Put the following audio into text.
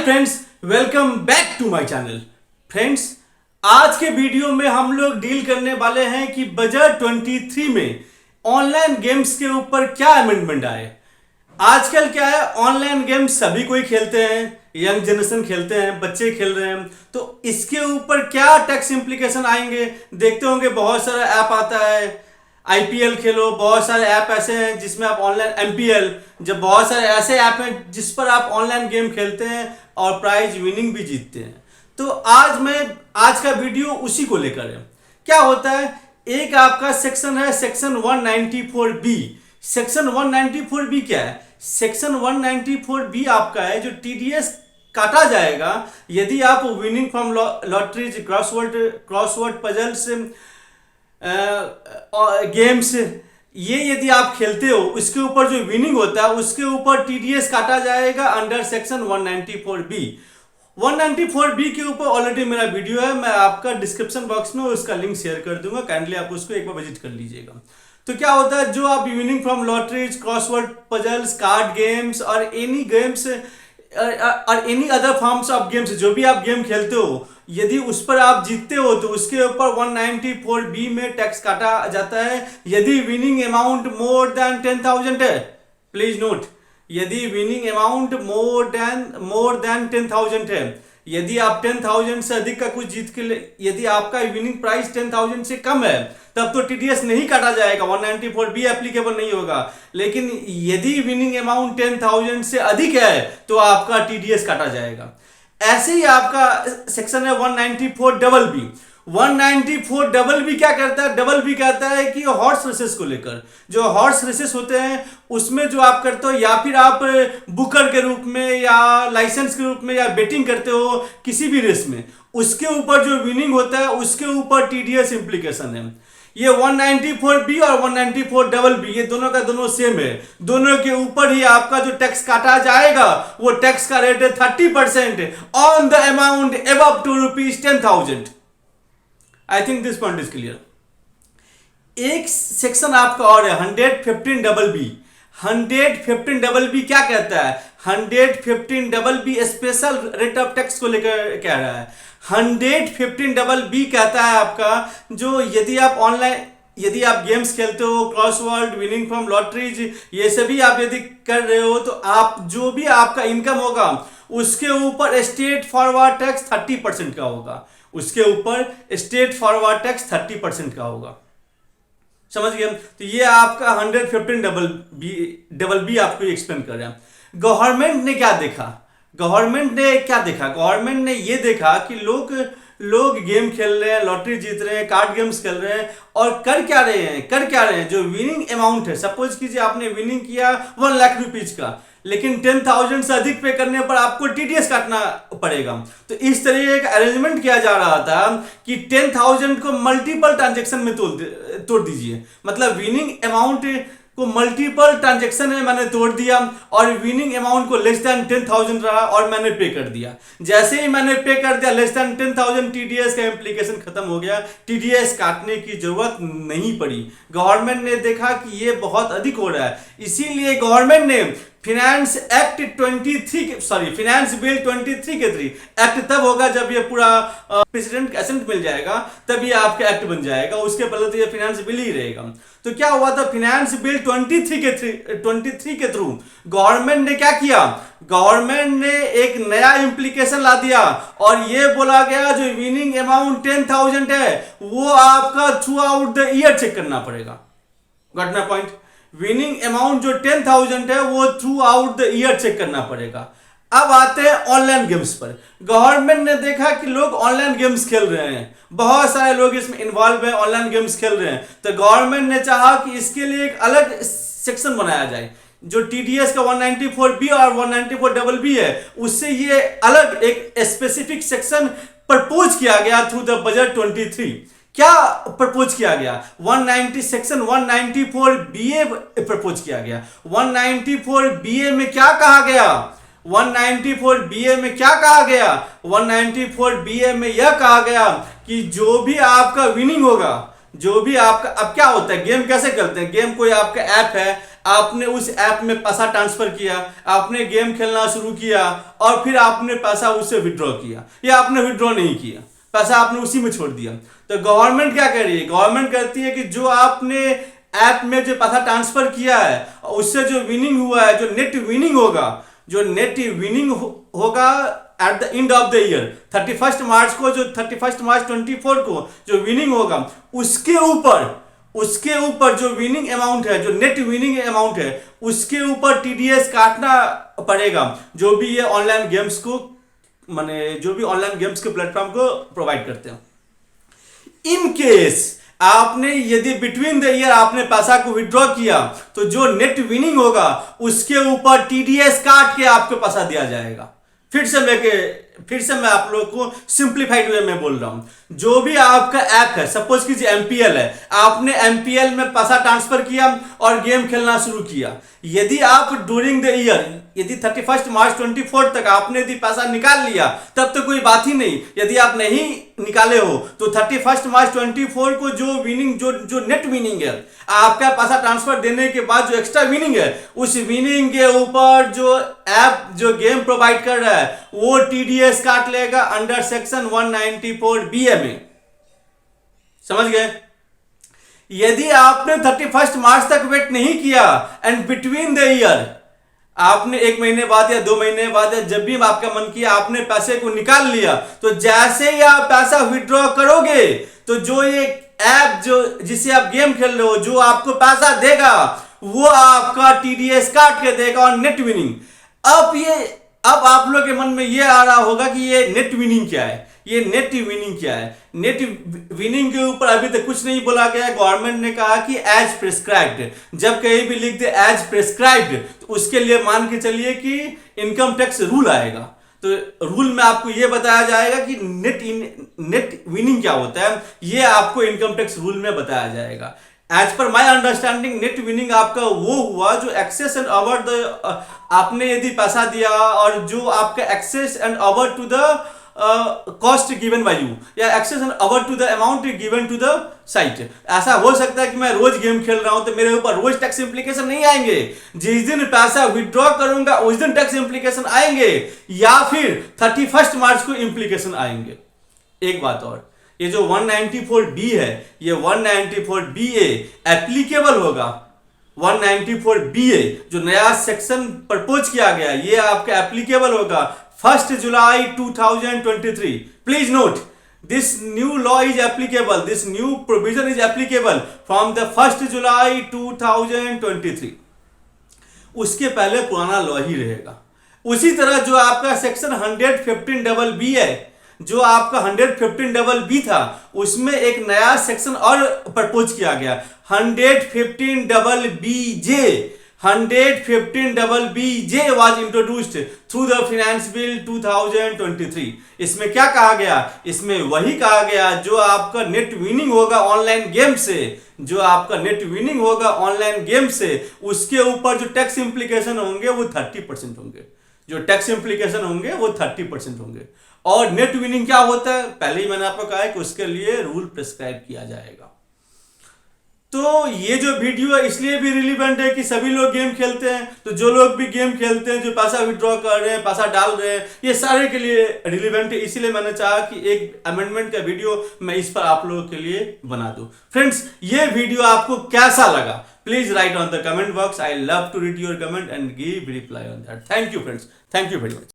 Friends, welcome back to my channel. Friends, आज के video में हम लोग डील करने वाले हैं कि बजट 23 में ऑनलाइन गेम्स के ऊपर क्या अमेंडमेंट आए। आजकल क्या है, ऑनलाइन गेम्स सभी कोई खेलते हैं, यंग जनरेशन खेलते हैं, बच्चे खेल रहे हैं, तो इसके ऊपर क्या टैक्स इंप्लीकेशन आएंगे। देखते होंगे बहुत सारा ऐप आता है, आईपीएल खेलो, बहुत सारे ऐप ऐसे हैं जिसमें आप ऑनलाइन एमपीएल, जब बहुत सारे ऐसे ऐप हैं जिस पर आप ऑनलाइन गेम खेलते हैं और प्राइज विनिंग भी जीतते हैं। तो आज का वीडियो उसी को लेकर है। क्या होता है, एक आपका सेक्शन है सेक्शन 194 बी। सेक्शन 194 बी क्या है? सेक्शन 194 बी आपका है जो टीडीएस काटा जाएगा यदि आप winning from lotteries, crossword puzzles, games, ये यदि आप खेलते हो, उसके ऊपर जो विनिंग होता है उसके ऊपर टीडीएस काटा जाएगा अंडर सेक्शन 194 बी। 194 बी के ऊपर ऑलरेडी मेरा वीडियो है, मैं आपका डिस्क्रिप्शन बॉक्स में उसका लिंक शेयर कर दूंगा, काइंडली आप उसको एक बार विजिट कर लीजिएगा। तो क्या होता है, जो आप winning from lotteries, crossword puzzles, card games और एनी गेम्स और any other forms of games, जो भी आप गेम खेलते हो, यदि उस पर आप जीतते हो तो उसके ऊपर 194 बी में टैक्स काटा जाता है यदि विनिंग अमाउंट मोर देन 10,000 है। प्लीज नोट, यदि विनिंग अमाउंट मोर देन 10,000 है, यदि आप 10,000 से अधिक का कुछ जीत के, यदि आपका विनिंग प्राइस 10,000 से कम है तब तो टीडीएस नहीं काटा जाएगा, 194 बी एप्लीकेबल नहीं होगा। लेकिन यदि विनिंग अमाउंट 10,000 से अधिक है तो आपका टीडीएस काटा जाएगा। ऐसे ही आपका सेक्शन है 194 डबल बी। 194 डबल बी क्या करता है? डबल बी कहता है कि हॉर्स रेसेस को लेकर, जो हॉर्स रेसेस होते हैं उसमें जो आप करते हो, या फिर आप बुकर के रूप में या लाइसेंस के रूप में या बेटिंग करते हो किसी भी रेस में, उसके ऊपर जो विनिंग होता है उसके ऊपर टीडीएस इंप्लीकेशन है। ये 194 बी और 194 डबल बी, ये दोनों का दोनों सेम है। दोनों के ऊपर ही आपका जो टैक्स काटा जाएगा वो टैक्स का रेट है 30% on the amount above to ₹10,000। I think this point is clear. एक सेक्शन आपका और है 115 डबल बी। 115 डबल बी क्या कहता है? 115 double B special rate of tax को लेकर कह रहा है। 115 डबल बी कहता है आपका, जो यदि आप गेम्स खेलते हो, क्रॉसवर्ड, विनिंग फ्रॉम लॉटरीज, ये सभी आप यदि कर रहे हो तो आप जो भी आपका इनकम होगा उसके ऊपर स्टेट फॉरवर्ड टैक्स 30% का होगा। उसके ऊपर स्टेट फॉरवर्ड टैक्स 30% का होगा। समझ गए? तो ये आपका 115 डबल बी आपको एक्सप्लेन कर रहे हैं। गवर्नमेंट ने क्या देखा? गवर्नमेंट ने ये देखा कि लोग गेम खेल रहे हैं, लॉटरी जीत रहे हैं, कार्ड गेम्स खेल रहे हैं, और कर क्या रहे हैं, जो विनिंग अमाउंट है, सपोज कीजिए आपने विनिंग किया 1 लाख रुपीज का, लेकिन 10,000 से अधिक पे करने पर आपको टीडीएस काटना पड़ेगा। तो इस तरीके का अरेंजमेंट किया जा रहा था कि 10,000 को मल्टीपल ट्रांजेक्शन में तोड़ दीजिए, मतलब विनिंग अमाउंट को मल्टीपल ट्रांजेक्शन में मैंने तोड़ दिया और विनिंग अमाउंट को लेस देन 10,000 रहा और मैंने पे कर दिया। जैसे ही मैंने पे कर दिया लेस देन 10,000, टीडीएस का इंप्लीकेशन खत्म हो गया, टीडीएस काटने की जरूरत नहीं पड़ी। गवर्नमेंट ने देखा कि ये बहुत अधिक हो रहा है, इसीलिए गवर्नमेंट ने फाइनेंस बिल 23 के थ्री, एक्ट तब होगा जब ये पूरा प्रेसिडेंट का एसेंट मिल जाएगा, तब ये आपका एक्ट बन जाएगा, उसके पहले तो ये फाइनेंस बिल ही रहेगा। तो क्या हुआ था, फाइनेंस बिल 23 के थ्रू गवर्नमेंट ने क्या किया, गवर्नमेंट ने एक नया इंप्लीकेशन ला दिया और ये बोला गया जो विनिंग अमाउंट 10,000 है वो आपका throughout the year check करना पड़ेगा। Got my point? Winning amount जो 10,000 है वो throughout the year check करना पड़ेगा। अब आते हैं ऑनलाइन गेम्स पर। गवर्नमेंट ने देखा कि लोग ऑनलाइन गेम्स खेल रहे हैं, बहुत सारे लोग इसमें इन्वॉल्व हैं, ऑनलाइन गेम्स खेल रहे हैं, तो गवर्नमेंट ने चाहा कि इसके लिए एक अलग सेक्शन बनाया जाए। जो टीडीएस का 194 बी और 194 डबल बी है, उससे ये अलग एक स्पेसिफिक सेक्शन प्रपोज किया गया थ्रू द बजट 23। क्या प्रपोज किया गया? सेक्शन 194 बीए प्रपोज किया गया। 194 बीए में क्या कहा गया? 194 बीए में क्या कहा गया? 194 बीए में यह कहा गया कि जो भी आपका विनिंग होगा, जो भी आपका, अब क्या होता है, गेम कैसे खेलते हैं, गेम कोई आपका ऐप है, आपने उस ऐप में पैसा ट्रांसफर किया, आपने गेम खेलना शुरू किया और फिर आपने पैसा उससे विड्रॉ किया, या आपने विड्रॉ नहीं किया, पैसा आपने उसी में छोड़ दिया, तो गवर्नमेंट क्या कह रही है? गवर्नमेंट कहती है कि जो आपने ऐप में जो पैसा ट्रांसफर किया है उससे जो विनिंग हुआ है, जो नेट विनिंग होगा, जो नेट विनिंग होगा at the end of the year 31 मार्च को, जो 31 मार्च 24 को जो विनिंग होगा उसके ऊपर जो विनिंग अमाउंट है, जो नेट विनिंग अमाउंट है, उसके ऊपर टीडीएस काटना पड़ेगा, जो भी ये ऑनलाइन गेम्स को माने जो भी ऑनलाइन गेम्स के प्लेटफॉर्म को प्रोवाइड करते हैं। इन केस आपने यदि बिटवीन द ईयर आपने पैसा को विड्रॉ किया तो जो नेट विनिंग होगा उसके ऊपर टीडीएस काट के आपको पैसा दिया जाएगा। फिर से मैं आप लोगों को सिंप्लीफाइड वे में बोल रहा हूं। जो भी आपका ऐप है, सपोज कीजिए एमपीएल है, आपने एमपीएल में पैसा ट्रांसफर किया और गेम खेलना शुरू किया। यदि आप ड्यूरिंग द ईयर, यदि 31 मार्च 24 तक आपने यदि पैसा निकाल लिया तब तो कोई बात ही नहीं। यदि आप नहीं निकाले हो तो 31 मार्च 24 को जो विनिंग, जो नेट विनिंग है, आपका पैसा ट्रांसफर देने के बाद जो एक्स्ट्रा विनिंग है, उस विनिंग के ऊपर जो ऐप जो गेम प्रोवाइड कर रहा है वो टीडीएस काट लेगा अंडर सेक्शन 194 बीए में। समझ गए? यदि आपने 31 मार्च तक वेट नहीं किया एंड बिटवीन द ईयर आपने 1 महीने बाद या 2 महीने बाद या जब भी आपका मन किया आपने पैसे को निकाल लिया, तो जैसे ही आप पैसा विड्रॉ करोगे तो जो ये ऐप जो जिससे आप गेम खेल रहे हो, जो आपको पैसा देगा वो आपका टीडीएस काट के देगा और नेट विनिंग। अब आप लोग के मन में ये आ रहा होगा कि ये नेट विनिंग क्या है, ये नेट विनिंग क्या है। नेट विनिंग के ऊपर अभी तक कुछ नहीं बोला गया। गवर्नमेंट ने कहा कि एज प्रिस्क्राइब्ड, जब कहीं भी लिख दे एज प्रिस्क्राइब्ड तो उसके लिए मान के चलिए कि इनकम टैक्स रूल आएगा। तो रूल में आपको यह बताया जाएगा कि नेट विनिंग क्या होता है, ये आपको इनकम टैक्स रूल में बताया जाएगा। As per my understanding net winning आपका वो हुआ जो एक्सेस एंड ओवर द, आपने यदि पैसा दिया और जो आपका excess and over to the cost given by you, या excess and over to the amount given to the site. ऐसा हो सकता है कि मैं रोज गेम खेल रहा हूं तो मेरे ऊपर रोज टैक्स इंप्लीकेशन नहीं आएंगे, जिस दिन पैसा विड्रॉ करूंगा उस दिन टैक्स इंप्लीकेशन आएंगे, या फिर 31 मार्च को इंप्लीकेशन आएंगे। एक बात और, ये जो 194B है, ये 194BA एप्लीकेबल होगा। 194BA जो नया सेक्शन प्रपोज किया गया, ये आपका एप्लीकेबल होगा 1 जुलाई 2023। Please note, this new law is applicable, this new provision is applicable from the 1 जुलाई 2023। उसके पहले पुराना लॉ ही रहेगा। उसी तरह जो आपका सेक्शन 115BB है, जो आपका 115BB था, उसमें एक नया सेक्शन और प्रपोज किया गया 115BBJ। 115BBJ was introduced through the Finance Bill 2023। इसमें क्या कहा गया? इसमें वही कहा गया जो आपका नेट विनिंग होगा ऑनलाइन गेम से, जो आपका नेट विनिंग होगा ऑनलाइन गेम से, उसके ऊपर जो टैक्स इंप्लीकेशन होंगे वो 30% होंगे। जो टैक्स इंप्लीकेशन होंगे वो 30% होंगे। और नेट विनिंग क्या होता है, पहले ही मैंने आपको कहा है कि उसके लिए रूल प्रिस्क्राइब किया जाएगा। तो ये जो वीडियो है इसलिए भी रिलीवेंट है कि सभी लोग गेम खेलते हैं, तो जो लोग भी गेम खेलते हैं, जो पैसा विड्रॉ कर रहे हैं, पैसा डाल रहे हैं, ये सारे के लिए रिलीवेंट है। इसीलिए मैंने चाहा कि एक अमेंडमेंट का वीडियो मैं इस पर आप लोगों के लिए बना दूं। फ्रेंड्स, ये वीडियो आपको कैसा लगा please write on the comment box. I love to read your comment and give reply on that. Thank you friends, thank you very much.